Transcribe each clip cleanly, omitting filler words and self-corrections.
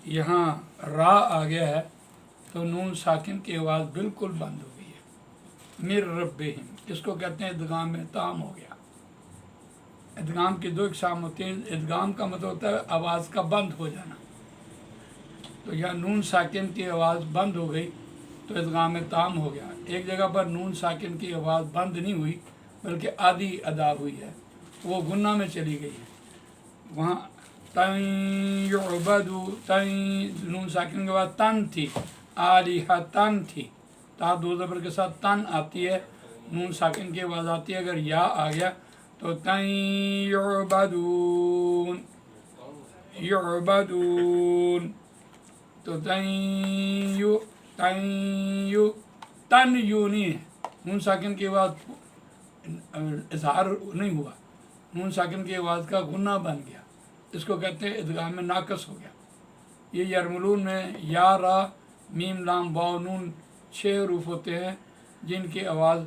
यहाँ रा आ गया है तो नून साकिन की आवाज़ बिल्कुल बंद हो गई है। मिर रब्बिहिम, इसको कहते हैं इदगाम में ताम हो गया। इदगाम की दो इकसाम होती हैं। इदगाम का मतलब होता है आवाज़ का बंद हो जाना। तो यहाँ नून साकिन की आवाज़ बंद हो गई तो इदगाम में ताम हो गया। एक जगह पर नून साकिन की आवाज़ बंद नहीं हुई बल्कि आधी अदा हुई है, वो गुन्ना में चली गई है। वहाँ तन युबदू, तन नून साकिन के बाद तन थी, आलिहा तन थी, ता दो ज़बर के साथ तन आती है, नून साकिन की आवाज़ आती है। अगर या आ गया तो तन युबदून, युबदून, तो तन यू नहीं है, नून साकिन की आवाज़ इजहार नहीं हुआ, नून साकिन की आवाज़ का गुन्ना बन गया, इसको कहते हैं इदगाम में नाकस हो गया। ये यरमुलून में या रा मीम लाम वाव नून 6 हरूफ होते हैं जिनकी आवाज़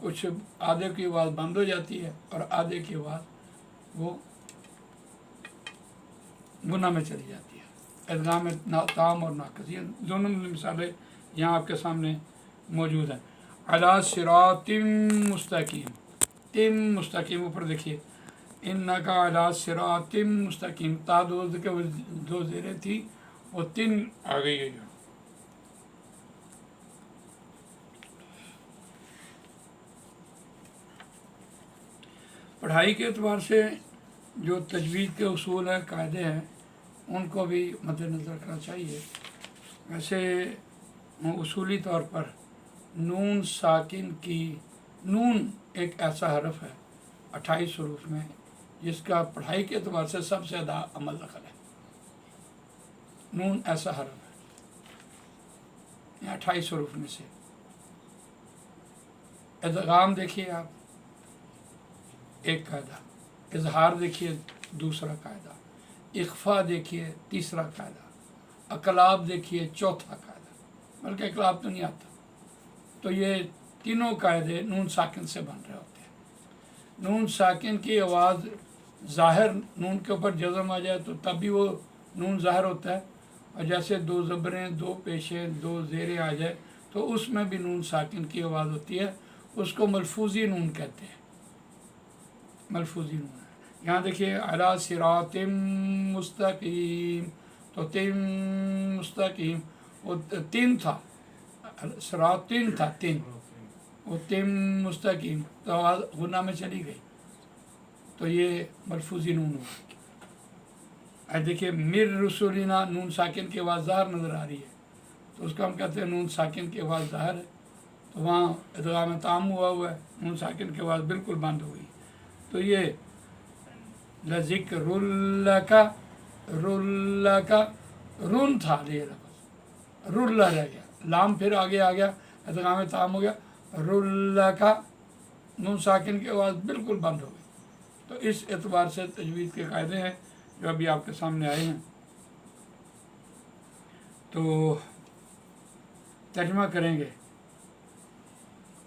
कुछ आधे की आवाज़ बंद हो जाती है और आधे की आवाज़ वो गुन्ना में चली जाती है। इदगाम में ताम और नाकस, ये दोनों मिसालें यहाँ आपके सामने मौजूद हैं। अला सिरातिम मुस्तकीम, तिम मुस्तकीम ऊपर देखिए, इन्नका अला सिरातिम मुस्तकीम, ता दो ज़ेरें थी वो तीन आ गई है। पढ़ाई के एतबार से जो तजवीज़ के उसूल हैं, कायदे हैं, उनको भी मद्देनज़र रखना चाहिए। वैसे उसूली तौर पर नून साकिन की, नून एक ऐसा हरफ है 28 हरूफ में जिसका पढ़ाई के एतबार से सबसे ज़्यादा अमल दखल है। नून ऐसा हरफ है 28 हरूफ में से। इदगाम देखिए आप, एक कायदा, इजहार देखिए दूसरा कायदा, इख्फा देखिए तीसरा कायदा, अकलाब देखिए चौथा कायदा, बल्कि अकलाब तो नहीं आता। तो ये तीनों कायदे नून साकिन से बन रहे होते हैं। नून साकिन की आवाज़ ज़ाहिर नून के ऊपर जज़म आ जाए तो तब भी वो नून ज़ाहिर होता है, और जैसे दो ज़बरें, दो पेशें, दो ज़ेरें आ जाए तो उसमें भी नून साकिन की आवाज़ होती है, उसको मलफूज़ी नून कहते हैं, मलफूज़ी नून है। यहाँ देखिए अला सिरातिम मुस्तकीम, तो तिम मुस्तकीम वो तीन था, सिरात तीन था, तीन, वो तिम मुस्तकीम तो आवाज़ गुन्ना में चली गई, तो ये मलफूज़ी नून हुआ। आज देखिए मिर रसूलिना, नून साकिन की आवाज़ ज़ाहिर नज़र आ रही है तो उसको हम कहते हैं नून साकिन की आवाज़ ज़ाहिर है, तो वहाँ इदगाम में ताम हुआ है, नून साकिन की आवाज़ बिल्कुल बंद हो गई। तो ये लज़िक्रुल्लका, रुल्लका, रुन था ये लफ्ज़, रुल्ला रह गया, लाम फिर आगे आ गया, इदगाम में ताम हो गया, रुल्लका, नून साकिन की आवाज़ बिल्कुल बंद हो गई। तो इस एतबार से तजवीज़ के कायदे हैं जो अभी आपके सामने आए हैं। तो तर्जमा करेंगे,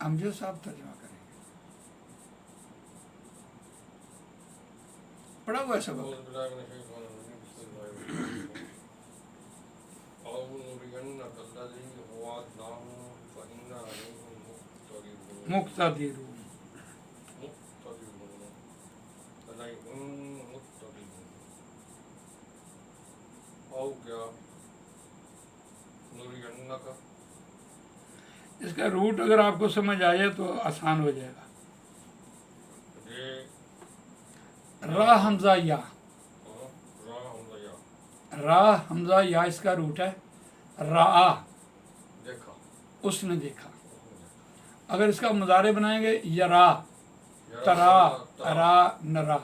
अमजद साहब तर्जमा करेंगे, पढ़ा हुआ है सबक। मुक्तदिरून, इसका रूट अगर आपको समझ आ जाए तो आसान हो जाएगा। रा हमजा या, रा हमजा या इसका रूट है रा, देखा, उसने देखा। अगर इसका मुजारे बनाएंगे यरा, तरा, अरा, नरा,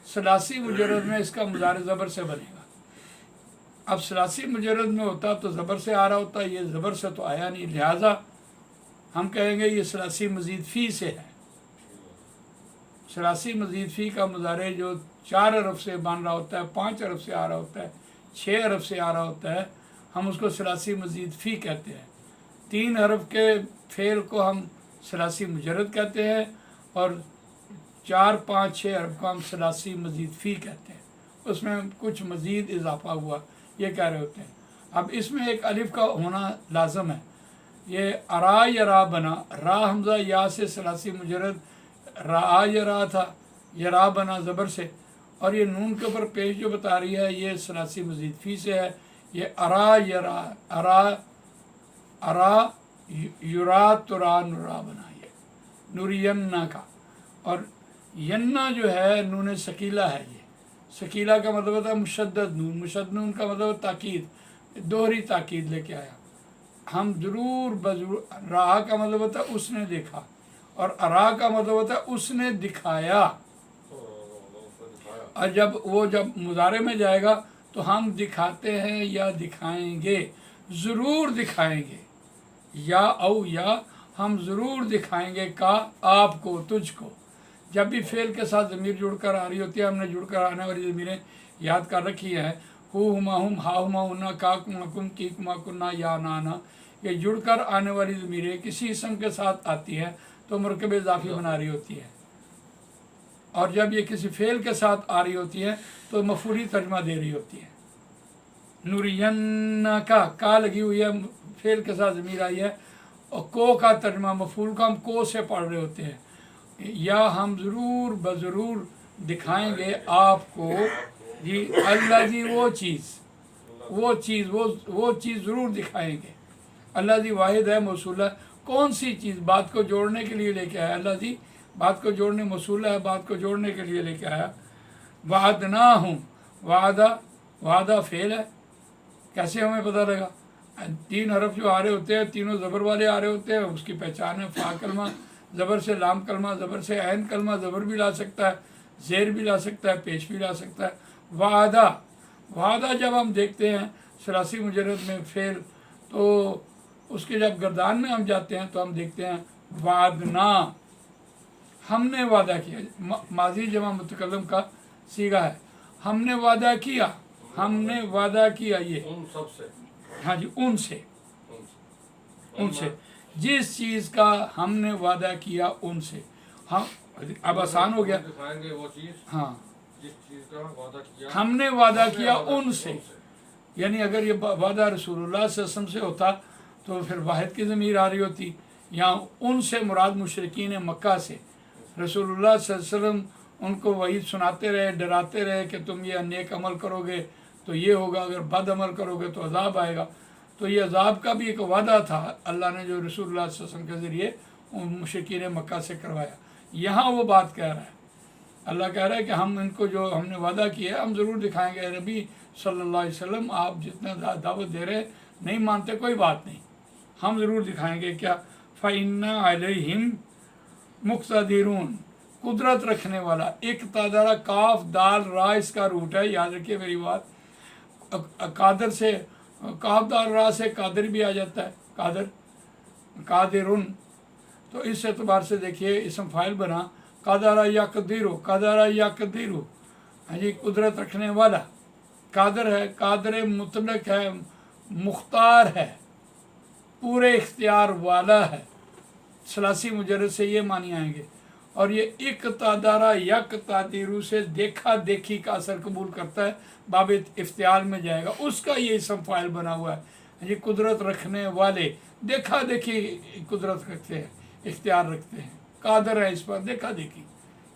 सलासी मुजर्रद में इसका मुजारे ज़बर से बनेगा। अब सलासी मुजर्रद में होता तो ज़बर से आ रहा होता, ये ज़बर से तो आया नहीं, लिहाजा हम कहेंगे ये सलासी मज़ीद फ़ी से है। सलासी मज़ीद फ़ी का मुजारे जो 4 हरफ से बन रहा होता है, 5 हरफ से आ रहा होता है, 6 हरफ से आ रहा होता है, हम उसको सलासी मज़ीद फ़ी कहते हैं। 3 हरफ के फ़ेल को हम सलासी मुजर्रद कहते हैं और 4, 5, 6 हरफ को हम सलासी मज़ीद फ़ी कहते हैं। उसमें कुछ मज़ीद इजाफ़ा हुआ, یہ کہہ رہے ہوتے ہیں۔ اب اس میں ایک الف کا ہونا لازم ہے۔ یہ ارا یا را بنا، را حمزہ یا سے ثلاثی مجرد را یا را تھا، یہ را بنا زبر سے، اور یہ نون کے اوپر پیش جو بتا رہی ہے یہ ثلاثی مزید فی سے ہے۔ یہ ارا یا را، ارا یرا ترا نورا بنا، یہ نورینہ کا، اور ینا جو ہے نون ثقیلہ ہے۔ یہ ثقیلہ کا مطلب ہوتا ہے مشدد نون، مشدد نون کا مطلب تاکید، دوہری تاکید لے کے آیا۔ ہم ضرور بضرور، را کا مطلب ہوتا ہے اس نے دیکھا، اور ارا کا مطلب ہوتا ہے اس نے دکھایا، اور جب مضارع میں جائے گا تو ہم دکھاتے ہیں یا دکھائیں گے، ضرور دکھائیں گے، یا او یا ہم ضرور دکھائیں گے کا آپ کو، تجھ کو۔ جب بھی فعل کے ساتھ ضمیر جڑ کر آ رہی ہوتی ہے، ہم نے جڑ کر آنے والی ضمیریں یاد کر رکھی ہیں، ہو ہما ہم، ہا ہما ہنا، کا کما کم، کی کما کننا، یا نانا، یہ جڑ کر آنے والی ضمیریں کسی اسم کے ساتھ آتی ہیں تو مرکب اضافی بنا رہی ہوتی ہے، اور جب یہ کسی فعل کے ساتھ آ رہی ہوتی ہے تو مفعولی ترجمہ دے رہی ہوتی ہے۔ نورینہ کا لگی ہوئی ہے، فعل کے ساتھ ضمیر آئی ہے، اور کو کا ترجمہ مفعول کا ہم کو سے پڑھ رہے ہوتے ہیں، یا ہم ضرور بضرور دکھائیں گے آپ کو، جی اللہ جی وہ چیز ضرور دکھائیں گے۔ اللہ جی واحد ہے، موصولہ، کون سی چیز؟ بات کو جوڑنے کے لیے لے کے آیا، اللہ جی بات کو جوڑنے، موصولہ ہے، بات کو جوڑنے کے لیے لے کے آیا۔ وعدناہم، وعدہ فعل ہے، کیسے ہمیں پتہ لگا؟ 3 حرف جو آ رہے ہوتے ہیں تینوں زبر والے آ رہے ہوتے ہیں، اس کی پہچان ہے۔ فا کلمہ زبر سے، لام کلمہ زبر سے، عین کلمہ زبر بھی لا سکتا ہے، زیر بھی لا سکتا ہے، پیش بھی لا سکتا ہے۔ وعدہ جب ہم دیکھتے ہیں ثلاثی مجرد میں فعل، تو اس کے جب گردان میں ہم جاتے ہیں تو ہم دیکھتے ہیں وعدنا، ہم نے وعدہ کیا، ماضی جمع متکلم کا صیغہ ہے، ہم نے وعدہ کیا، ہم نے وعدہ کیا، یہ ان سب سے، ہاں جی، ان سے جس چیز کا ہم نے وعدہ کیا ان سے، ہم اب آسان ہو گیا، دکھائیں گے وہ چیز، ہاں جس چیز کا وعدہ کیا، ہم نے وعدہ کیا ان سے، یعنی اگر یہ وعدہ رسول اللہ صلی اللہ علیہ وسلم سے ہوتا تو پھر واحد کی ضمیر آ رہی ہوتی، یہاں ان سے مراد مشرکین مکہ سے، رسول اللہ صلی اللہ علیہ وسلم ان کو وعید سناتے رہے، ڈراتے رہے کہ تم یہ نیک عمل کرو گے تو یہ ہوگا، اگر بد عمل کرو گے تو عذاب آئے گا۔ تو یہ عذاب کا بھی ایک وعدہ تھا اللہ نے جو رسول اللہ صلی اللہ علیہ وسلم کے ذریعے ان مشرکین مکہ سے کروایا۔ یہاں وہ بات کہہ رہا ہے، اللہ کہہ رہا ہے کہ ہم ان کو جو ہم نے وعدہ کیا ہے ہم ضرور دکھائیں گے۔ نبی صلی اللہ علیہ وسلم آپ جتنا دعوت دے رہے نہیں مانتے، کوئی بات نہیں، ہم ضرور دکھائیں گے۔ کیا؟ فَإِنَّا عَلَيْهِمْ مُقْتَدِرُونَ، قدرت رکھنے والا، اقتدر، کاف دال را اس کا روٹ ہے، یاد رکھیے میری بات۔ قادر سے، کاف دال را سے قادر بھی آ جاتا ہے، قادرن، تو اس اعتبار سے دیکھیے اسم فاعل بنا، قادر یقدر، قادر یقدر، ہاں جی، قدرت رکھنے والا، قادر ہے، قادر مطلق ہے، مختار ہے، پورے اختیار والا ہے، ثلاثی مجرد سے یہ معنی آئیں گے۔ اور یہ اقتدارہ یقتدر سے دیکھا دیکھی کا اثر قبول کرتا ہے، باب افتعال میں جائے گا، اس کا یہ اسم فاعل بنا ہوا ہے، یہ قدرت رکھنے والے، دیکھا دیکھی قدرت رکھتے ہیں، اختیار رکھتے ہیں، قادر ہے اس پر دیکھا دیکھی،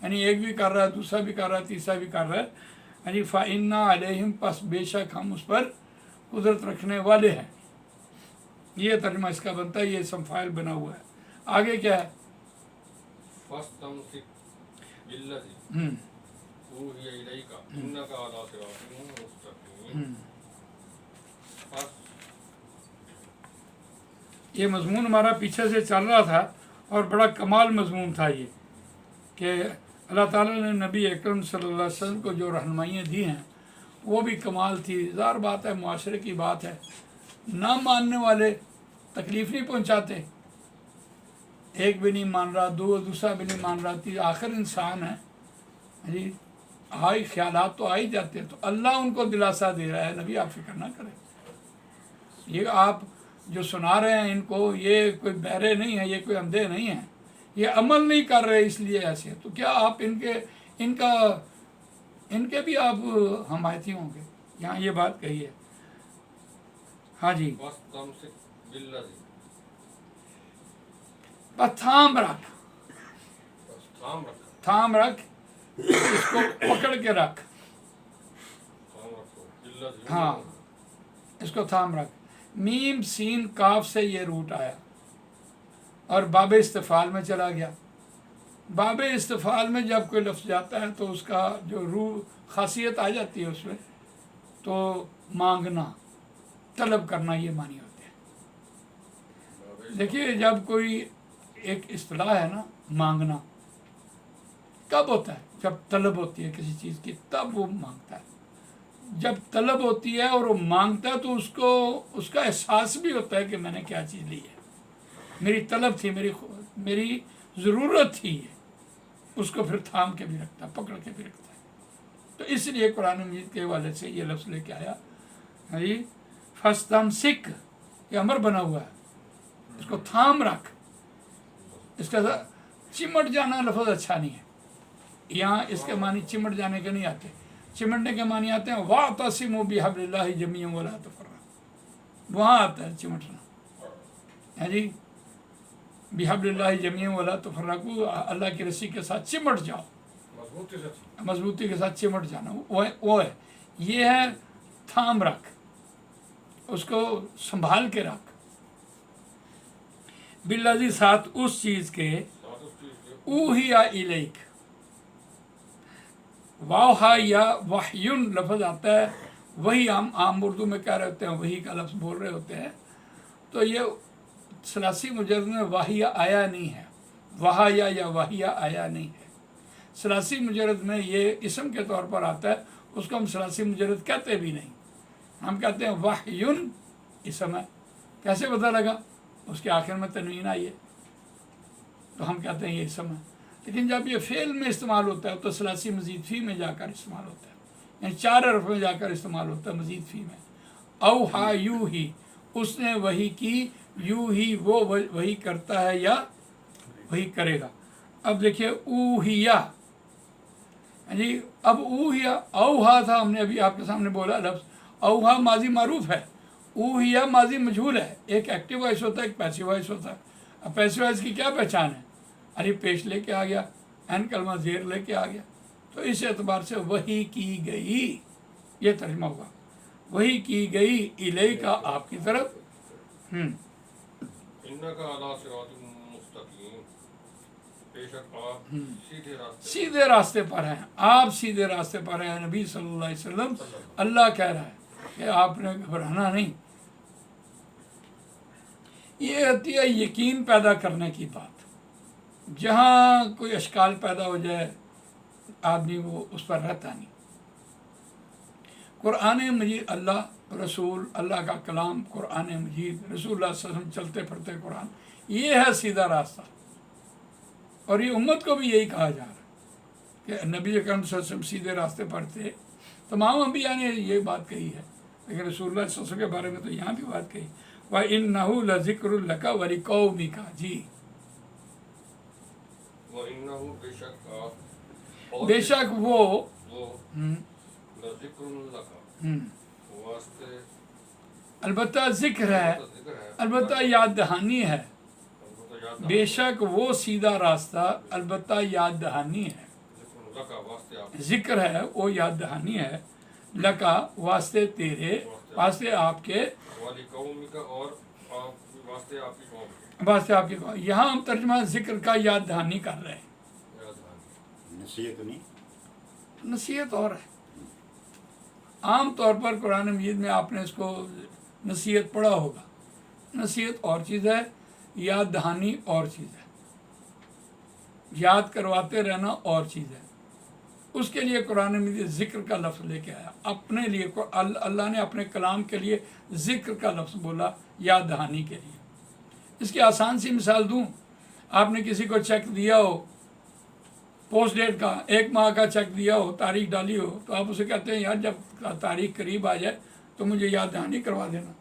یعنی ایک بھی کر رہا ہے، دوسرا بھی کر رہا ہے، تیسرا بھی کر رہا ہے، یعنی فَإِنَّا عَلَيْهِمْ، پس بے شک ہم اس پر قدرت رکھنے والے ہیں۔ یہ ترجمہ اس کا بنتا ہے، یہ اسم فاعل بنا ہوا ہے۔ آگے کیا ہے؟ فَاسْتَمْسِكْ بِالَّذِي أُوحِيَ إِلَيْكَ إِنَّكَ عَلَىٰ صِرَاطٍ مُسْتَقِيمٍ۔ یہ مضمون ہمارا پیچھے سے چل رہا تھا اور بڑا کمال مضمون تھا یہ، کہ اللہ تعالیٰ نے نبی اکرم صلی اللہ علیہ وسلم کو جو رہنمائیاں دی ہیں وہ بھی کمال تھی۔ ظاہر بات ہے، معاشرے کی بات ہے، نہ ماننے والے تکلیف نہیں پہنچاتے، ایک بھی نہیں مان رہا، دوسرا بھی نہیں مان رہا، آخر انسان ہے جی، خیالات تو آ ہی جاتے ہیں، تو اللہ ان کو دلاسا دے رہا ہے، نبی آپ فکر نہ کریں، یہ آپ جو سنا رہے ہیں ان کو، یہ کوئی بہرے نہیں ہیں، یہ کوئی اندھے نہیں ہیں، یہ عمل نہیں کر رہے اس لیے ایسے، تو کیا آپ ان کے بھی آپ حمایتی ہوں گے؟ یہاں یہ بات کہی ہے हाँ जी, वस्तमसिक बिल्लज़ी, बस थाम रख, बस थाम रखा, थाम रख, इसको पकड़ के रख, थाम रखो, बिल्लज़ी, हाँ, इसको थाम रख। मीम सीन काफ से ये रूट आया और बाब इस्तिफाल में चला गया। बाब इस्तिफाल में जब कोई लफ्ज़ जाता है तो उसका जो रूह खासियत आ जाती है उसमें, तो मांगना, तलब करना, ये मानी होते हैं। देखिए, जब कोई एक इस्तिलाह है ना, मांगना कब होता है? जब तलब होती है किसी चीज़ की, तब वो मांगता है। जब तलब होती है और वो मांगता है तो उसको उसका एहसास भी होता है कि मैंने क्या चीज़ ली है, मेरी तलब थी, मेरी ज़रूरत थी ये, उसको फिर थाम के भी रखता है, पकड़ के भी रखता है। तो इसलिए कुरान मजीद के हवाले से ये लफ्ज़ लेके आया, जी, फस्तमसिक, ये अमर बना हुआ है, इसको थाम रख। इसका चिमट जाना लफ्ज़ अच्छा नहीं है, यहाँ इसके मानी चिमट जाने के नहीं आते। चिमटने के मानी आते हैं वातसिमू बिहब्लिल्लाहि जमीअन वला तफर्रक़ू, वहाँ आता है चिमटना, है जी, बिहब्लिल्लाहि जमीअन वला तफर्रक़ू, अल्लाह की रस्सी के साथ चिमट जाओ, मजबूती के साथ चिमट जाना, वो है। ये है थाम रख, उसको संभाल के रख। बिल्लज़ी, साथ उस चीज़ के, ऊहिया इलैक, वाहा या वहयुन लफ्ज़ आता है, वही हम आम उर्दू में कह रहे होते हैं, वही का लफ्ज़ बोल रहे होते हैं। तो ये सलासी मुजर्रद में वाहिया आया नहीं है, वहाया या वाहिया आया नहीं है। सलासी मुजर्रद में ये इसम के तौर पर आता है, उसको हम सलासी मुजर्रद कहते भी नहीं, हम कहते हैं वहयुन इसम है। कैसे पता लगा? उसके आखिर में तनवीन आई है, तो हम कहते हैं ये इसम है। लेकिन जब ये फेल में इस्तेमाल होता है तो सलासी मजीद फ़ी में जाकर इस्तेमाल होता है, यानी 4 हरफ में जाकर इस्तेमाल होता है मजीद फ़ी में। औ हा यू ही, उसने वही की, यू ही वो वही करता है या वही करेगा। अब देखिए ऊहिया जी, अब ऊहिया, औहा था, हमने अभी आपके सामने बोला लफ्ज़, औहा माजी मारूफ है, ऊहिया माजी मजहूल है। एक एक्टिव वॉइस होता है, एक पैसिव वॉइस होता है। अब पैसिव वॉइस की क्या पहचान है? अरे पेश लेके आ गया, एन कलमा ज़ेर लेके आ गया, तो इस एतबार से वही की गई, ये तर्जुमा हुआ, वही की गई इलैका, आपकी तरफ। इन्नका अला सिरातिन मुस्तकीम, बेशक आप सीधे रास्ते, सीधे रास्ते पर हैं, आप सीधे रास्ते पर हैं। नबी सल्लल्लाहु अलैहि वसल्लम, अल्लाह कह रहा है कि आपने घबराना नहीं। ये होती है यकीन पैदा करने की बात। जहाँ कोई अशकाल पैदा हो जाए, आदमी वो उस पर रहता नहीं। कुरान मजीद, अल्लाह रसूल, अल्लाह का कलाम कुरान मजीद, रसूलुल्लाह सल्लल्लाहु अलैहि वसल्लम चलते फिरते कुरान, ये है सीधा रास्ता। और ये उम्मत को भी यही कहा जा रहा है कि नबी अकरम सल्लल्लाहु अलैहि वसल्लम सीधे रास्ते पर थे। तमाम अंबिया ने ये बात कही है, लेकिन रसूलुल्लाह सल्लल्लाहु अलैहि वसल्लम के बारे में तो यहाँ भी बात कही, व इन्नहु लज़िक्रुल लका व लिक़ौमिका, जी, बेशक वो अलबत्ता जिक्र है, अलबत्ता याद दहानी है। बेशक वो सीधा रास्ता अलबत्ता याद दहानी है, जिक्र है, वो याद दहानी है, लका वास्ते तेरे, वास्ते आपके, और वास्ते आपकी कौम। यहाँ हम तर्जुमा जिक्र का याद दहानी कर रहे हैं, नसीहत नहीं, नसीहत और है। आम तौर पर कुरान मजीद में आपने इसको नसीहत पढ़ा होगा, नसीहत और चीज़ है, याद दहानी और चीज़ है, याद करवाते रहना और चीज़ है। उसके लिए कुरान मजीद ज़िक्र का लफ्ज़ लेके आया, अपने लिए अल्लाह ने अपने कलाम के लिए ज़िक्र का लफ्ज़ बोला याद दहानी के लिए। इसकी आसान सी मिसाल दूँ, आपने किसी को चेक दिया हो, पोस्ट डेट का 1 माह का चेक दिया हो, तारीख डाली हो, तो आप उसे कहते हैं यार जब तारीख करीब आ जाए तो मुझे याद दहानी करवा देना।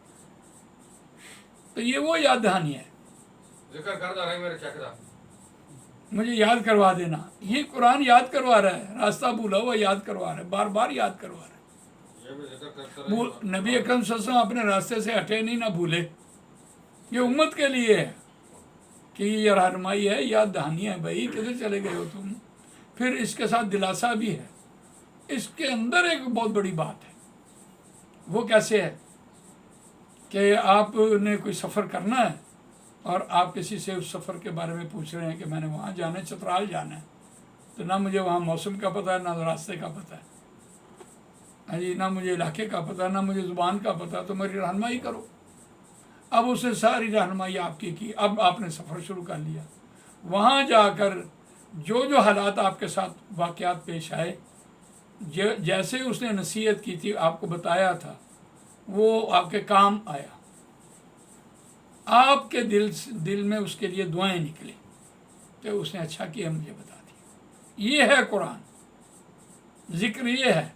तो ये वो याद दहानी है, जिक्र करता रहे मेरे चेक दा, मुझे याद करवा देना। ये कुरान याद करवा रहा है, रास्ता भूला हुआ याद करवा रहा है, बार बार याद करवा रहा है। یہ بھی ذکر کرتے رہے نبی اکرم صلی اللہ علیہ وسلم اپنے راستے سے ہٹے نہیں، نہ بھولے. یہ امت کے لیے ہے کہ یہ رہنمائی ہے، یاد دہانی ہے. بھائی کدھر چلے گئے ہو تم؟ پھر اس کے ساتھ دلاسا بھی ہے. اس کے اندر ایک بہت بڑی بات ہے. وہ کیسے ہے کہ آپ نے کوئی سفر کرنا ہے اور آپ کسی سے اس سفر کے بارے میں پوچھ رہے ہیں کہ میں نے وہاں جانا ہے، چترال جانا ہے، تو نہ مجھے وہاں موسم کا پتہ ہے، نہ راستے کا پتہ ہے، ہاں جی، نہ مجھے علاقے کا پتہ ہے، نہ مجھے زبان کا پتہ، تو میری رہنمائی کرو. اب اسے ساری رہنمائی آپ کی. اب آپ نے سفر شروع کر لیا. وہاں جا کر جو جو حالات آپ کے ساتھ واقعات پیش آئے، جیسے اس نے نصیحت کی تھی، آپ کو بتایا تھا، وہ آپ کے کام آیا. آپ کے دل میں اس کے لیے دعائیں نکلیں کہ اس نے اچھا کیا مجھے بتا دیا. یہ ہے قرآن. ذکر یہ ہے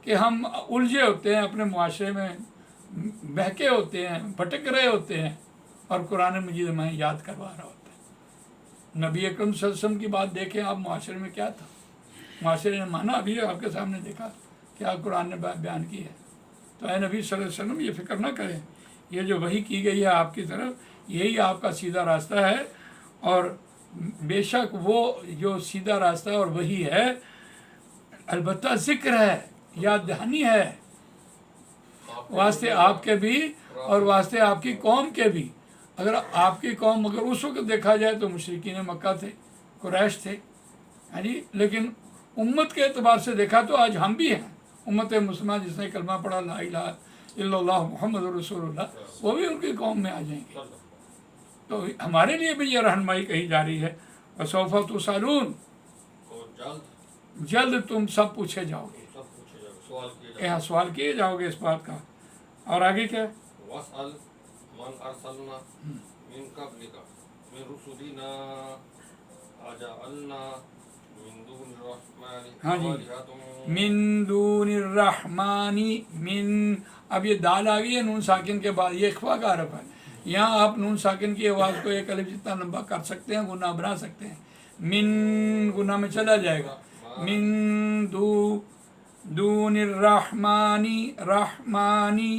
کہ ہم الجھے ہوتے ہیں اپنے معاشرے میں، بہکے ہوتے ہیں، بھٹک رہے ہوتے ہیں، اور قرآن مجید ہمیں یاد کروا رہا ہوتا ہے. نبی اکرم صلی اللہ علیہ وسلم کی بات دیکھیں آپ، معاشرے میں کیا تھا، معاشرے نے مانا ابھی آپ کے سامنے دیکھا کیا قرآن نے بیان کی ہے. تو اے نبی صلی اللہ علیہ وسلم یہ فکر نہ کریں، یہ جو وحی کی گئی ہے آپ کی طرف، یہی آپ کا سیدھا راستہ ہے. اور بے شک وہ جو سیدھا راستہ اور وہی ہے، البتہ ذکر ہے، یاد دہانی ہے، واسطے آپ کے بھی اور واسطے آپ کی قوم کے بھی. اگر آپ کی قوم اگر اس وقت دیکھا جائے تو مشرکین مکہ تھے، قریش تھے، ہاں جی، لیکن امت کے اعتبار سے دیکھا تو آج ہم بھی ہیں. امت مسلمہ جس نے کلمہ پڑھا لا الہ الا اللہ محمد رسول اللہ، وہ بھی ان کی قوم میں آ جائیں گے. تو ہمارے لیے بھی یہ رہنمائی کہی جا رہی ہے، وسوف تسألون، جلد تم سب پوچھے جاؤ گے، سوال کیے جاؤ گے اس بات کا. اور آگے کیا؟ وَاسْأَلْ مَنْ أَرْسَلْنَا مِنْ قَبْلِكَ مِنْ رُسُلِنَا أَجَعَلْنَا مِنْ دُونِ الرَّحْمَنِ ہاں جی، آلِهَةً من دون الرحمانی، من، اب یہ دال آ گئی ہے نون ساکن کے بعد، یہ اخفا کا حرف ہے. یہاں آپ نون ساکن کی آواز کو ایک الف جتنا لمبا کر سکتے ہیں، گناہ بنا سکتے ہیں. من گناہ میں چلا جائے گا. من دون الرحمانی، رحمانی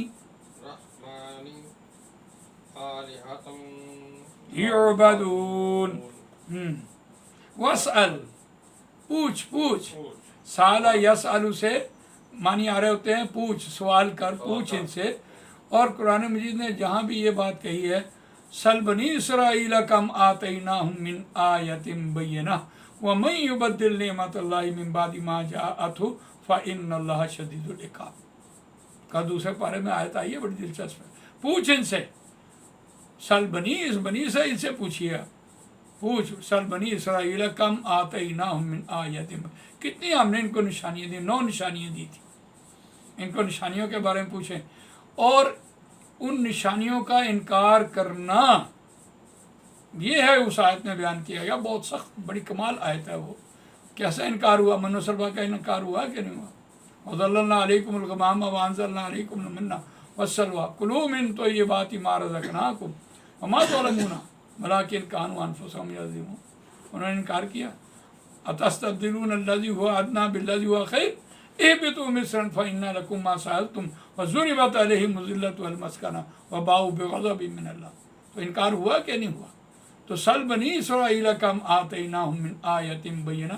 آلِهَةً یعبدون. واسأل، پوچھ. سالہ یسألو سے معنی آ رہے ہوتے ہیں پوچھ، سوال کر، پوچھ ان سے. اور قرآن مجید نے جہاں بھی یہ بات کہی ہے، سل بنی اسرائیل کم آتیناہم من آیۃ بینہ ومن یبدل نعمت اللہ من بعد ما جاءتہ فإن اللہ شدید العقاب. کا دوسرے پارے میں آیت آئی ہے، بڑی دلچسپ ہے. پوچھ ان سے، سل بنی اسرائیل سے پوچھیے آپ، پوچھ سل بنی اسرائیل کم آتیناہم من آیۃ، کتنی ہم نے ان کو نشانیاں دی، 9 نشانیاں دی تھی. ان کو نشانیوں کے بارے میں پوچھیں. اور ان نشانیوں کا انکار کرنا، یہ ہے اس آیت میں بیان کیا گیا. بہت سخت بڑی کمال آیت ہے. وہ کیسا انکار ہوا؟ من و سلوہ کا انکار ہوا کہ نہیں ہوا؟ وَظَلَّلْنَا عَلَيْكُمُ الْغَمَامَ وَأَنزَلْنَا عَلَيْكُمُ الْمَنَّ وَالسَّلْوَىٰ كُلُوا مِن طَيِّبَاتِ مَا رَزَقْنَاكُمْ وَمَا ظَلَمُونَا وَلَٰكِن كَانُوا أَنفُسَهُمْ يَظْلِمُونَ. انہوں نے انکار کیا. أَتَسْتَبْدِلُونَ الَّذِي هُوَ أَدْنَىٰ بِالَّذِي هُوَ خَيْرٌ اهْبِطُوا مِصْرًا فَإِنَّ لَكُم مَّا سَأَلْتُمْ وَضُرِبَتْ عَلَيْهِمُ الذِّلَّةُ وَالْمَسْكَنَةُ وَبَاءُوا بِغَضَبٍ مِّنَ اللَّهِ. تو انکار ہوا کہ نہیں ہوا؟ تو سل بنی اسرائیل کم آتیناہم من آیۃ بینہ،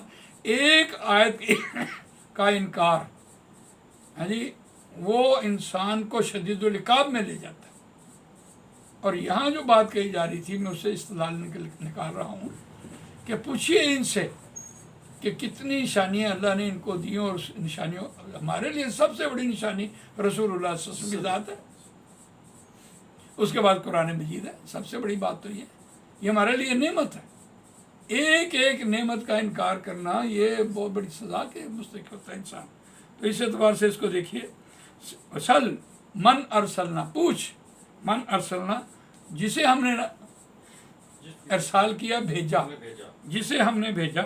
ایک آیت کا انکار، ہاں جی، وہ انسان کو شدید العقاب میں لے جاتا ہے. اور یہاں جو بات کہی جا رہی تھی، میں اس سے استدلال نکال رہا ہوں کہ پوچھیے ان سے کہ کتنی نشانیاں اللہ نے ان کو دی. اور اس نشانیوں، ہمارے لیے سب سے بڑی نشانی رسول اللہ صلی اللہ علیہ وسلم کی ذات ہے. اس کے بعد قرآن مجید ہے. سب سے بڑی بات تو یہ ہمارے لیے نعمت ہے. ایک ایک نعمت کا انکار کرنا یہ بہت بڑی سزا کے مستحق ہوتا ہے انسان. تو اس اعتبار سے اس کو دیکھیے، سل من ارسلنا، پوچھ من ارسلنا، جسے ہم نے ارسال کیا، بھیجا، جسے ہم نے بھیجا،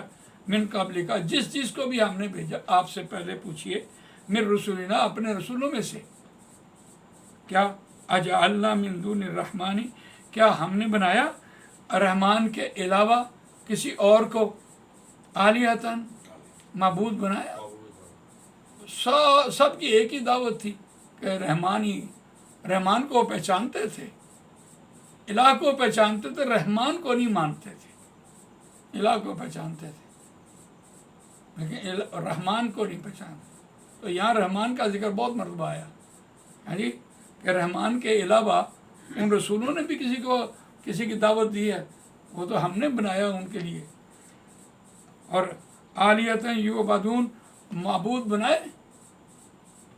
من قبل کا، جس چیز کو بھی ہم نے بھیجا آپ سے پہلے پوچھیے، من رسولنا، اپنے رسولوں میں سے. کیا اجعلنا من دون الرحمانی، کیا ہم نے بنایا رحمان کے علاوہ کسی اور کو آلیہتاً، معبود بنایا؟ سب کی ایک ہی دعوت تھی کہ رحمان کو پہچانتے تھے، الہ کو پہچانتے تھے، رحمان کو نہیں مانتے تھے۔ الہ کو پہچانتے تھے لیکن رحمان کو نہیں پہچانتے۔ تو یہاں رحمان کا ذکر بہت مرتبہ آیا، ہاں جی، کہ رحمان کے علاوہ ان رسولوں نے بھی کسی کی دعوت دی ہے، وہ تو ہم نے بنایا ان کے لیے۔ اور آلیتن یعبدون، معبود بنائے،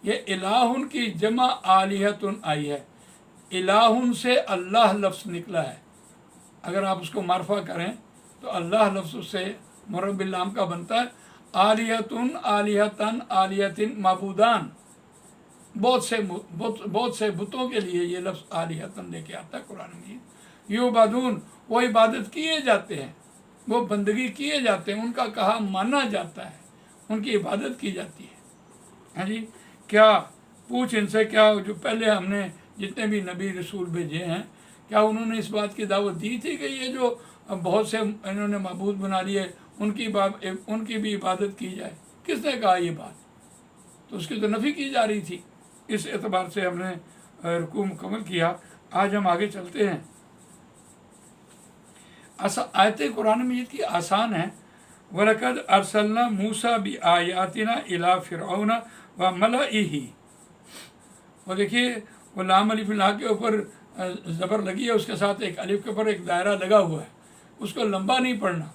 یہ الہ کی جمع آلیہتن آئی ہے۔ الہ سے اللہ لفظ نکلا ہے، اگر آپ اس کو معرفہ کریں تو اللہ لفظ سے مرب اللام کا بنتا ہے۔ آلیہتن، آلیہتن، آلیہتن، معبودان، بہت سے بتوں کے لیے یہ لفظ آلیہتن لے کے آتا ہے قرآن مجید۔ یعبدون، وہ عبادت کیے جاتے ہیں، وہ بندگی کیے جاتے ہیں، ان کا کہا مانا جاتا ہے، ان کی عبادت کی جاتی ہے۔ ہاں جی، کیا پوچھ ان سے، کیا جو پہلے ہم نے جتنے بھی نبی رسول بھیجے ہیں، کیا انہوں نے اس بات کی دعوت دی تھی کہ یہ جو بہت سے انہوں نے معبود بنا لیے ان کی بھی عبادت کی جائے؟ کس نے کہا یہ بات؟ تو اس کی تو نفی کی جا رہی تھی۔ اس اعتبار سے ہم نے رکوع مکمل کیا۔ آج ہم آگے چلتے ہیں۔ آیت قرآن مجید کی آسان ہے۔ وَلَقَدْ أَرْسَلْنَا مُوسَىٰ بِآيَاتِنَا إِلَىٰ فِرْعَوْنَ وَمَلَئِهِ۔ وہ دیکھیے، وہ لام الف لا کے اوپر زبر لگی ہے، اس کے ساتھ ایک الف کے اوپر ایک دائرہ لگا ہوا ہے، اس کو لمبا نہیں پڑھنا،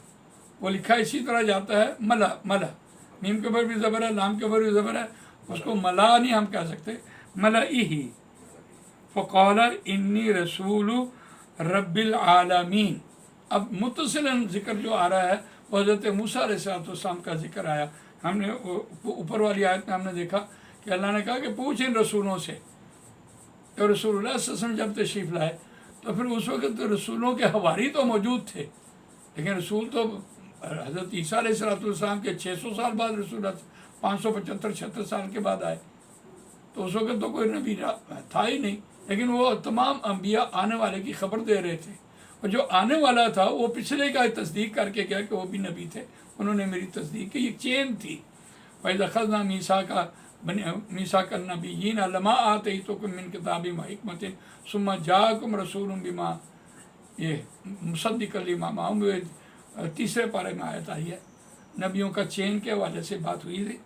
وہ لکھا اسی طرح جاتا ہے ملا ملا، میم کے اوپر بھی زبر ہے، لام کے اوپر بھی زبر ہے، اس کو ملا نہیں ہم کہہ سکتے، ملئہ۔ فقال انی رسول رب العالمین۔ اب متصلاً ذکر جو آ رہا ہے وہ حضرت موسیٰ علیہ السلام کا ذکر آیا۔ ہم نے اوپر والی آیت میں ہم نے دیکھا کہ اللہ نے کہا کہ پوچھ ان رسولوں سے، کہ رسول اللہ صلی اللہ علیہ وسلم جب تشریف لائے تو پھر اس وقت رسولوں کے حواری تو موجود تھے، لیکن رسول تو حضرت عیسیٰ علیہ السلام کے 600 سال بعد، رسول 575-76 سال کے بعد آئے، تو اس وقت تو کوئی نبی تھا ہی نہیں، لیکن وہ تمام انبیاء آنے والے کی خبر دے رہے تھے، اور جو آنے والا تھا وہ پچھلے کا تصدیق کر کے گیا کہ وہ بھی نبی تھے، انہوں نے میری تصدیق کی، یہ چین تھی۔ وَإِذْ أَخَذْنَا مِيثَاقَ النَّبِيِّينَ لَمَا آتَيْتُكُم مِّن كِتَابٍ وَحِكْمَةٍ ثُمَّ جَاءَكُمْ رَسُولٌ بِمَا یہ مصدقا لما معهم، تیسرے پارے میں آیت آئی ہے، نبیوں کا چین کے حوالے سے بات ہوئی تھی۔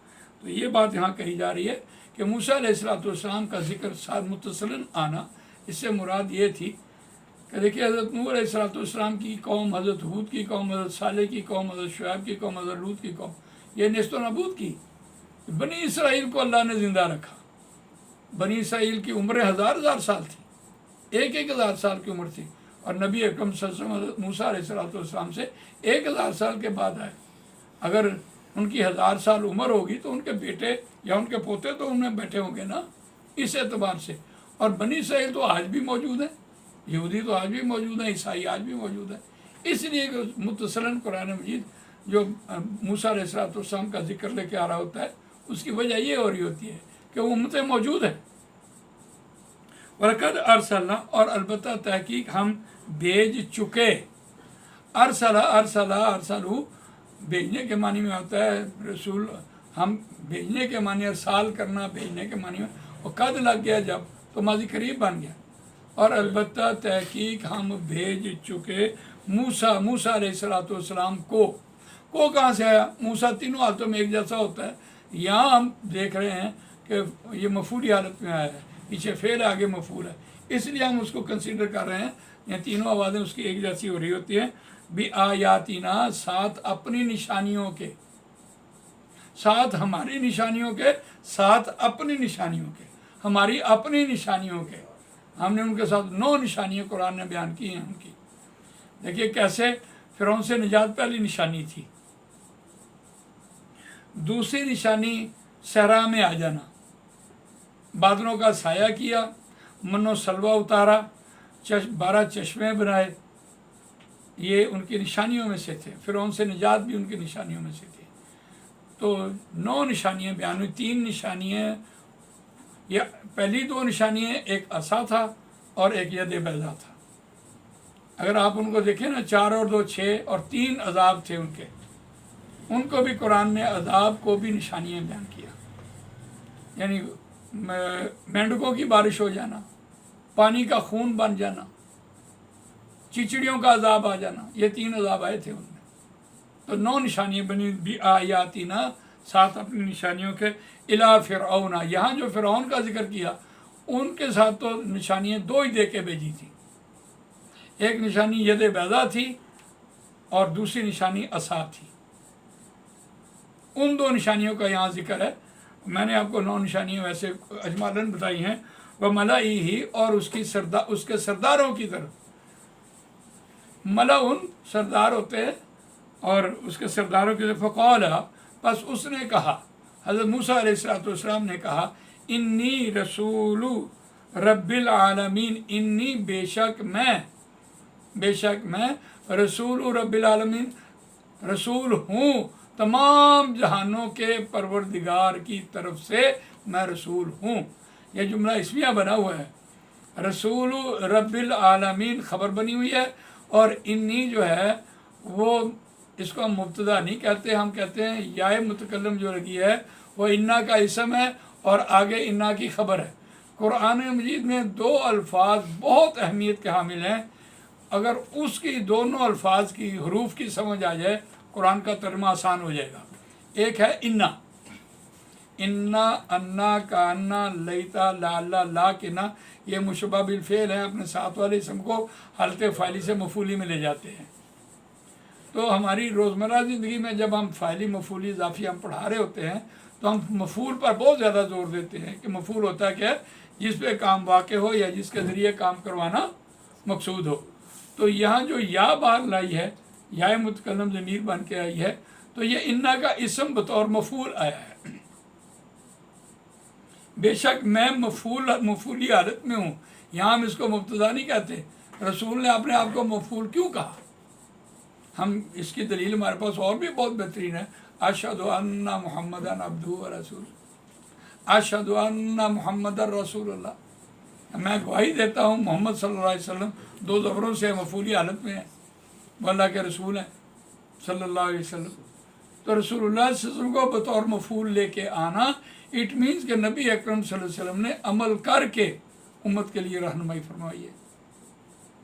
تو یہ بات یہاں کہی جا رہی ہے کہ موسیٰ علیہ السلام کا ذکر ساتھ متصلاً آنا، اس سے مراد یہ تھی کہ دیکھیے حضرت نوح علیہ السلام کی قوم، حضرت ہود کی قوم، حضرت صالح کی قوم، حضرت شعیب کی قوم، حضرت لوط کی قوم، یہ نیست و نابود کی۔ بنی اسرائیل کو اللہ نے زندہ رکھا۔ بنی اسرائیل کی عمریں 1000 سال تھی، 1000 سال کی عمر تھی، اور نبی اکرم صلی اللہ علیہ وسلم حضرت موسیٰ علیہ السلام سے 1000 سال کے بعد آئے۔ اگر ان کی 1000 سال عمر ہوگی تو ان کے بیٹے یا ان کے پوتے تو ان میں بیٹھے ہوں گے نا، اس اعتبار سے۔ اور بنی اسرائیل تو آج بھی موجود ہیں، یہودی تو آج بھی موجود ہیں، عیسائی آج بھی موجود ہیں۔ اس لیے کہ متصلاً قرآن مجید جو موسیٰ علیہ السلام کا ذکر لے کے آ رہا ہوتا ہے، اس کی وجہ یہ ہو رہی ہوتی ہے کہ وہ امتیں موجود ہیں۔ وَلَقَدْ أَرْسَلْنَا، اور البتہ تحقیق ہم بھیج چکے۔ ارسلو بھیجنے کے معنی میں ہوتا ہے رسول، ہم بھیجنے کے معنی، ارسال کرنا بھیجنے کے معنی میں، اور قد لگ گیا جب تو ماضی قریب بن گیا۔ اور البتہ تحقیق ہم بھیج چکے موسیٰ علیہ السلام کو کہاں سے آیا؟ موسیٰ تینوں حالتوں میں ایک جیسا ہوتا ہے، یہاں ہم دیکھ رہے ہیں کہ یہ مفعولی حالت میں آیا ہے، پیچھے فعل آگے مفعول ہے، اس لیے ہم اس کو کنسیڈر کر رہے ہیں، یہ تینوں آوازیں اس کی ایک جیسی ہو رہی ہوتی ہیں۔ بِآیاتِنَا، ساتھ اپنی نشانیوں کے، ساتھ ہماری نشانیوں کے، ساتھ اپنی نشانیوں کے، ہماری اپنی نشانیوں کے، ہم نے ان کے ساتھ 9 نشانیاں قرآن نے بیان کی ہیں ان کی۔ دیکھیے کیسے فرعون سے نجات پہلی نشانی تھی، دوسری نشانی صحرا میں آ جانا، بادلوں کا سایہ کیا، من و سلوہ اتارا، 12 چشمے بنائے، یہ ان کی نشانیوں میں سے تھے۔ فرعون سے نجات بھی ان کی نشانیوں میں سے تھی۔ تو 9 نشانیاں بیان ہوئی، 3 نشانیاں، یہ پہلی 2 نشانیاں ایک عصا تھا اور ایک ید بیضا تھا۔ اگر آپ ان کو دیکھیں نا، 4 اور 2 6، اور 3 عذاب تھے ان کے، ان کو بھی قرآن نے عذاب کو بھی نشانیاں بیان کیا۔ यानी मेंढकों की बारिश हो जाना, पानी का खून बन जाना, चिचड़ियों का अजाब आ जाना, ये 3 अजाब आए थे उनमें। तो 9 निशानियाँ बनी भी आयाती ना, 7 अपनी निशानियों के। इला फिरौना, यहाँ जो फिरौन का जिक्र किया उनके साथ तो निशानियाँ 2 ही दे के भेजी थी। एक निशानी यद बैदा थी और दूसरी निशानी असा थी। उन 2 निशानियों का यहाँ जिक्र है। मैंने आपको 9 निशानियाँ वैसे अजमालन बताई हैं। वह मलाई ही, और उसके सरदारों की तरफ। मला उन सरदार होते हैं और उसके सरदारों की तरफ। फ़क़ाला, बस उसने कहा, हज़रत मूसा अलैहिस्सलाम ने कहा, इन्नी रसूलु रब्बिल आलमीन, इन्नी बेशक मैं रसूल रब्बिल आलमीन, रसूल हूँ तमाम जहानों के परवरदिगार की तरफ से मैं रसूल हूँ। यह जुमला इसमिया बना हुआ है। रसूल रब्बिल आलमीन खबर बनी हुई है, और इन्नी जो है वो इसको हम मुब्तदा नहीं कहते, हम कहते हैं याए मुतकल्लम जो लगी है वो इन्ना का इसम है और आगे इन्ना की खबर है। कुरान मजीद में 2 अल्फाज बहुत अहमियत के हामिल हैं। अगर उसकी दोनों अल्फाज की हरूफ की समझ आ जाए, कुरान का तर्जुमा आसान हो जाएगा। एक है इन्ना, अन्ना, कान्ना, लईता, लाला, ला के ना, ये मुशब्बह बिल फ़ेल है। अपने साथ वाले इसम को हालत फ़ाइली से मफूली में ले जाते हैं। तो हमारी रोज़मर्रा ज़िंदगी में जब हम फ़ाइली मफूली इजाफ़ी हम पढ़ा रहे होते हैं तो हम मफूल पर बहुत ज़्यादा ज़ोर देते हैं कि मफूल होता क्या है, जिस पे काम वाक़ हो या जिसके ज़रिए काम करवाना मकसूद हो। तो यहाँ जो या बार लाई है, या मुतकल्लम ज़मीर बन के आई है, तो ये इन्ना का इसम बतौर मफूल आया है। बेशक मैं मफूली हालत में हूँ। यहाँ हम इसको मुब्तदा नहीं कहते। रसूल ने अपने आप को मफूल क्यों कहा? हम इसकी दलील हमारे पास और भी बहुत बेहतरीन है। अशहदु अन्ना मुहम्मदन अब्दुहु व रसूल, अशहदु अन्ना मुहम्मदन रसूलुल्लाह, मैं गवाही देता हूँ मोहम्मद सल्लल्लाहु अलैहि वसल्लम 2 ज़बरों से मफूली हालत में है, वो अल्लाह के रसूल हैं सल्लल्लाहु अलैहि वसल्लम। तो रसूलुल्लाह सल्लल्लाहु अलैहि वसल्लम को बतौर मफूल लेके आना, इट मीन्स कि नबी अकरम सल्लल्लाहु अलैहि वसल्लम ने अमल करके उम्मत के लिए रहनुमाई फरमाई है,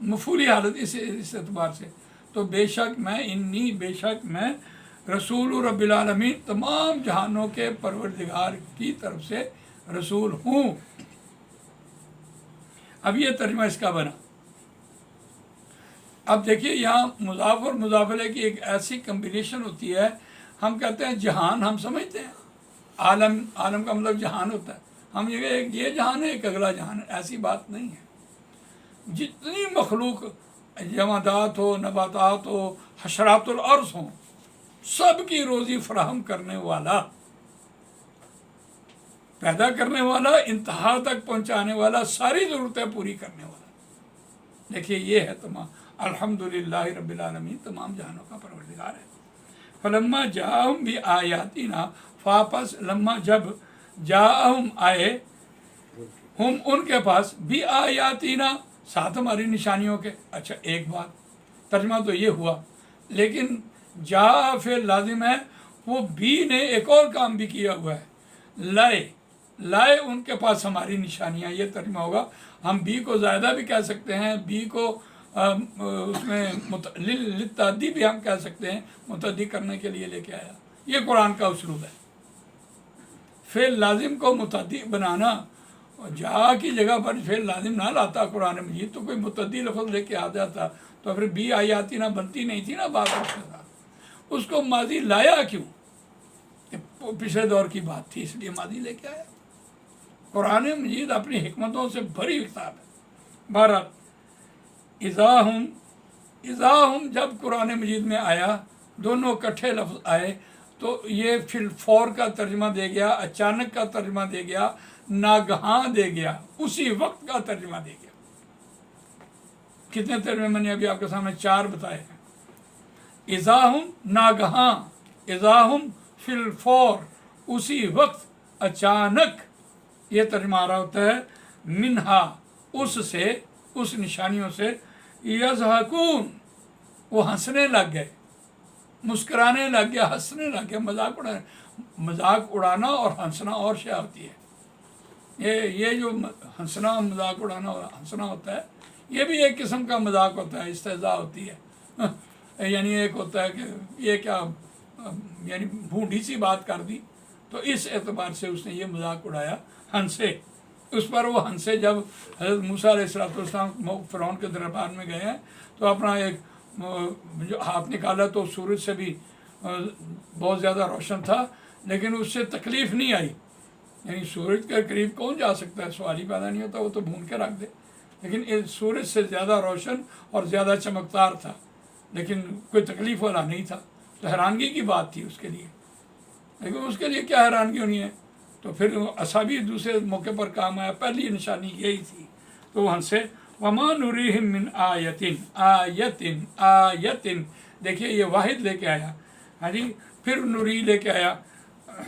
मफूली हालत इस एतबार से। तो बेशक मैं रसूल रब्बिल आलमीन, तमाम जहानों के परवरदिगार की तरफ से रसूल हूँ। अब ये तर्जुमा इसका बना। अब देखिए यहाँ मुज़ाफ़ और मुज़ाफ़ की एक ऐसी कम्बिनेशन होती है। हम कहते हैं जहान, हम समझते हैं आलम का मतलब जहान होता है। हम ये जहान है, एक अगला जहान है, ऐसी बात नहीं है। जितनी मखलूक, जमादात हो, नबातात हो, हशरातुल अर्ज़ हो, सब की रोज़ी फराहम करने वाला, पैदा करने वाला, इंतहा तक पहुँचाने वाला, सारी ज़रूरतें पूरी करने वाला। देखिए ये है तमाम अल्हम्दुलिल्लाह रब्बिल आलमीन, तमाम जहानों का परवरदिगार है। फलम्मा जाअहुम भी आयातिना, वापस लम्मा जब जाअहुम आए, हम उनके पास भी आयातिना, साथ हमारी निशानियों के। अच्छा एक बात, तर्जुमा तो ये हुआ, लेकिन जा फिर लाजिम है, वो बी ने एक और काम भी किया हुआ है, लाए उनके पास हमारी निशानियाँ, ये तर्जुमा होगा। हम बी को ज़्यादा भी कह सकते हैं, बी को उसमें लित्तादी भी हम कह सकते हैं, मुतद्दी करने के लिए लेके आया। ये कुरान का उसलूब है। फिर लाजिम को मुतद्दी बनाना, जा की जगह पर फिर लाजिम ना लाता कुरान मजीद, तो कोई मुतद्दी लफ्ज़ लेके आ जाता, तो फिर बी आयाती ना बनती नहीं थी ना बात उसके साथ। उसको माजी लाया क्यों? पिछले दौर की बात थी, इसलिए माजी लेके आया। कुरान मजीद अपनी हिकमतों से भरी किताब है। बहरहाल इज़ाहुम जब कुरान मजीद में आया, दोनों इकट्ठे लफ्ज़ आए, तो ये फिल फौर का तर्जुमा दे गया, अचानक का तर्जुमा दे गया, नागहां दे गया, उसी वक्त का तर्जुमा दे गया। कितने तर्जुमे मैंने अभी आपके सामने 4 बताए हैं। इज़ाहुम नागहां, इज़ाहुम फिल फौर उसी वक्त, अचानक, ये तर्जुमा आ रहा होता है मिन्हा उससे, उस निशानियों से, यज़हकून वो हंसने लग गए, मुस्कुराने लग गया, हंसने लग गया। मजाक उड़ाना और हंसना और शय होती है। ये जो हंसना मजाक उड़ाना हंसना होता है, ये भी एक किस्म का मजाक होता है, इस्तेज़ा होती है। यानी एक होता है कि ये क्या यानी भूंडी सी बात कर दी, तो इस एतबार से उसने ये मजाक उड़ाया, हंसे उस पर। वो हंसे जब हज़रत मूसा अलैहिस्सलाम फ़िरौन के दरबार में गए हैं तो अपना एक जो हाथ निकाला तो सूरज से भी बहुत ज़्यादा रोशन था, लेकिन उससे तकलीफ़ नहीं आई। यानी सूरज के करीब कौन जा सकता है, सवाल ही पैदा नहीं होता, वो तो भून के रख दे। लेकिन सूरज से ज़्यादा रोशन और ज़्यादा चमकदार था, लेकिन कोई तकलीफ़ वाला नहीं था। तो हैरानगी की बात थी उसके लिए, लेकिन उसके लिए क्या हैरानगी होनी है। तो फिर असा भी दूसरे मौके पर काम आया, पहली निशानी यही थी। तो वहाँ से वमा नुरीहिम मिन आयतिन आयतिन आयतिन, देखिए ये वाहिद लेके आया, हाँ जी। फिर नूरी लेके आया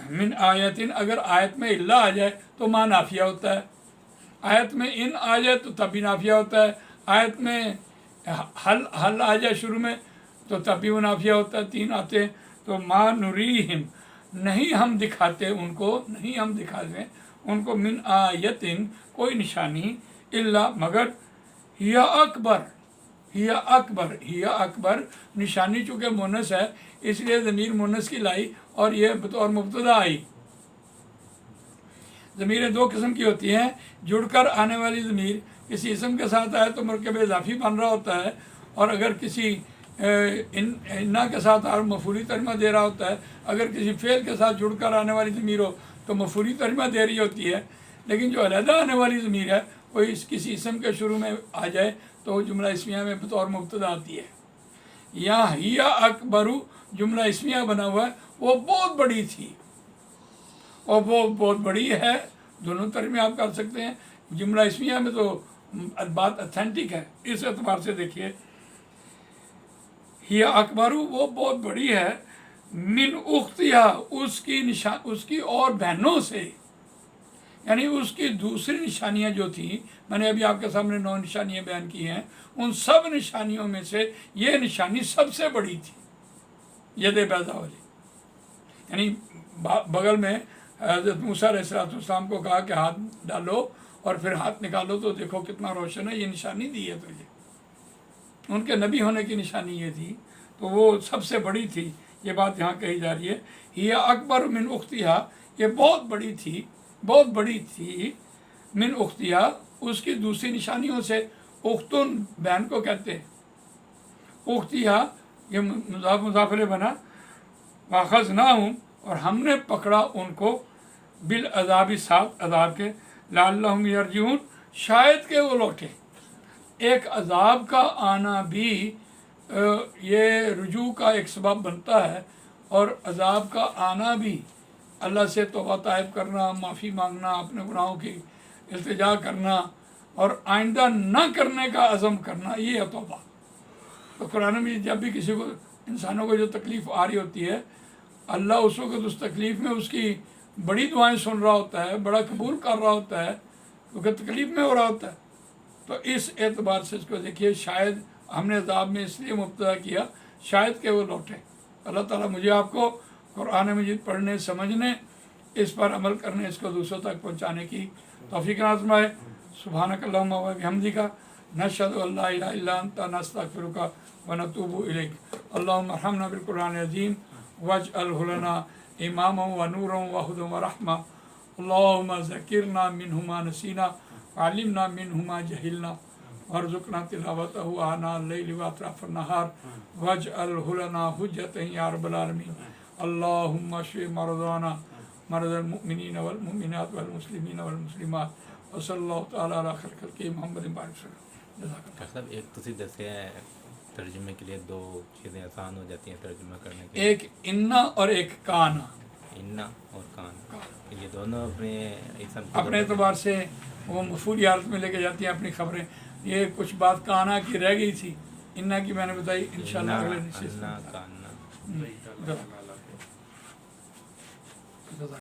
मिन आयतिन, अगर आयत में इल्ला आ जाए तो मां नाफिया होता है, आयत में इन आ जाए तो तब भी नाफिया होता है, आयत में हल आ जाए शुरू में तो तब भी वो नाफिया होता है। तीन आते हैं। तो मा नुरीहिम, नहीं हम दिखाते उनको, नहीं हम दिखाते उनको, मिन आयतिन कोई निशानी, इल्ला मगर, हिया अकबर, हिया अकबर, हिया अकबर निशानी चूँकि मुन्नस है इसलिए ज़मीर मुन्नस की लाई और ये बतौर मुब्तदा आई। ज़मीरें दो किस्म की होती हैं, जुड़कर आने वाली ज़मीर किसी इसम के साथ आए तो मरकब इज़ाफ़ी बन रहा होता है, और अगर किसी इन्ना के साथ और मफूली तर्जमा दे रहा होता है। अगर किसी फ़ेल के साथ जुड़कर आने वाली ज़मीर हो तो मफूली तर्जमा दे रही होती है, लेकिन जो अलहदा आने वाली ज़मीर है वो किसी इसम के शुरू में आ जाए तो जुमला इस्मिया में बतौर मुब्तदा आती है। यहाँ हिया अकबरू जुमला इस्मिया बना हुआ है, वो बहुत बड़ी थी और वो बहुत बड़ी है, दोनों तर्जमे आप कर सकते हैं। जुमला इस्मिया में तो बात अथेंटिक है, इस एतबार से देखिए हिया अकबरू वो बहुत बड़ी है, मिन उख्तिया उसकी उसकी और बहनों से, यानी उसकी दूसरी निशानियां जो थी, मैंने अभी आपके सामने 9 निशानियां बयान की हैं, उन सब निशानियों में से ये निशानी सबसे बड़ी थी, यद बैदा वाली। यानी बगल में हज़रत मूसा अलैहिस्सलाम को कहा कि हाथ डालो और फिर हाथ निकालो तो देखो कितना रोशन है, ये निशानी दी है तुझे। उनके नबी होने की निशानी ये थी, तो वो सबसे बड़ी थी, ये बात यहाँ कही जा रही है। हिया अकबर मिन उख्तिया, ये बहुत बड़ी थी, बहुत बड़ी थी, मिन उख्तिया उसकी दूसरी निशानियों से। उख्तुन बहन को कहते हैं, उख्तिया ये मुजाफले बना, वाखज़ ना हूँ और हमने पकड़ा उनको, बिल अज़ाबी साथ अज़ाब के, लअल्लहुम यरजिऊन शायद के वो लौटे। एक अज़ाब का आना भी ये रुजू का एक सबब बनता है, और अज़ाब का आना भी अल्लाह से तौबा ताइब करना, माफ़ी मांगना, अपने गुनाहों की इल्तिजा करना और आइंदा न करने का अज़म करना, ये है तौबा। तो कुरान में जब भी किसी को, इंसानों को जो तकलीफ़ आ रही होती है, अल्लाह उस वक्त उस तकलीफ़ में उसकी बड़ी दुआएं सुन रहा होता है, बड़ा कबूल कर रहा होता है, क्योंकि तकलीफ़ में हो रहा होता है। तो इस एतबार से इसको देखिए, शायद हमने अज़ाब में इसलिए मुब्तला किया शायद के वो लौटे। अल्लाह ताला मुझे आपको कुरान मजीद पढ़ने, समझने, इस पर अमल करने, इसको दूसरों तक पहुँचाने की तौफ़ीक़ अता फ़रमाए। सुब्हानकल्लाहुम्मा व बिहम्दिका नशहदु अल्ला इलाहा इल्ला अंता नस्तगफिरुका व नतूबु इलैक। अल्लाहुम्मा अरहमना बिल कुरानिल अज़ीम वजअलहु लना इमामन व नूरन व हुदन व रहमा। अल्लाहुम्मा ज़क्किरना मिन्हु मा नसीना वअल्लिमना मिन्हु मा जहिलना वरज़ुक़ना तिलावतहु आना अल-लैलि व अतराफ़न नहार वजअलहु लना हुज्जतन या रब्बल आलमीन। अल्लाहुम्मा शफि मरज़ाना मरज़ल मुमिनीन वल मुमिनात वल मुस्लिमीन वल मुस्लिमात व सल्लल्लाहु तआला अला खैरिल खल्क़ि मुहम्मदिन डॉक्टर साहब एक तुसी दसे तर्जुमे के लिए 2 चीज़ें आसान हो जाती हैं तर्जुमा करने के, एक इन्ना और एक काना। इन्ना और कान, ये दोनों अपने एतबार से वो मफूली हालत में लेके जाती हैं अपनी खबरें। ये कुछ बात काना की रह गई थी, इन्ना की मैंने बताई, इंशाअल्लाह अगले निश्चित काना।